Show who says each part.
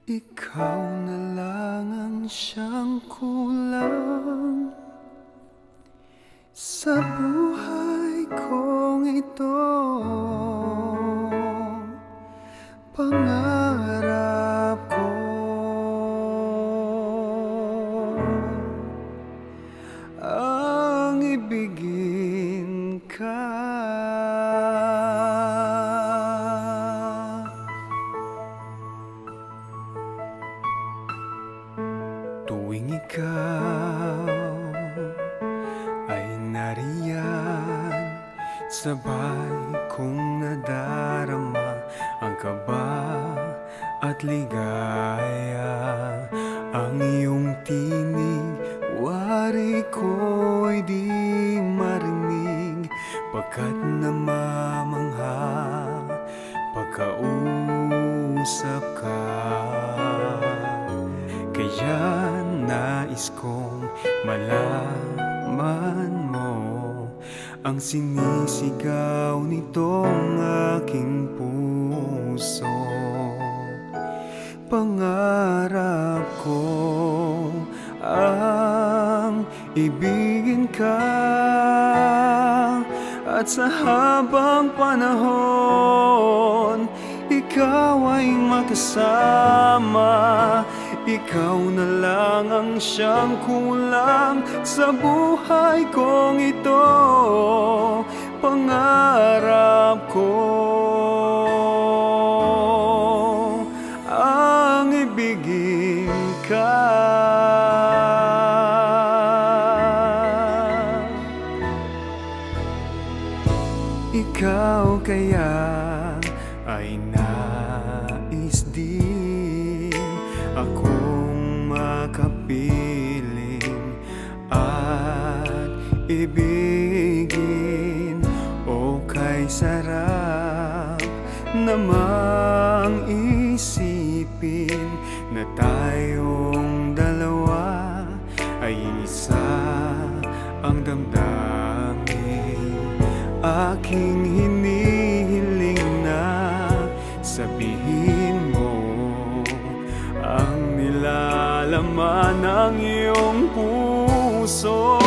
Speaker 1: Ikaw na lang ang siyang kulang sa buhay kong ito. Pangarap ko ang ibigin ka. Tuwing ikaw ay nariyan, sabay kong nadarama ang kaba at ligaya. Ang iyong tinig, wari ko'y di marinig, pagkat namamangha pagkausap ka. Kaya nais kong malaman mo ang sinisigaw nitong aking puso. Pangarap ko ang ibigin ka, at sa habang panahon ikaw ay makasama. Ikaw na lang ang siyang kulang sa buhay kong ito. Pangarap ko ang ibigin ka. Ikaw kaya ay nais din akong makapiling at ibigin. O kay sarap namang isipin na tayong dalawa ay isa ang damdamin. Aking hinihiling na sabihin mo ang nilalaman ng iyong puso.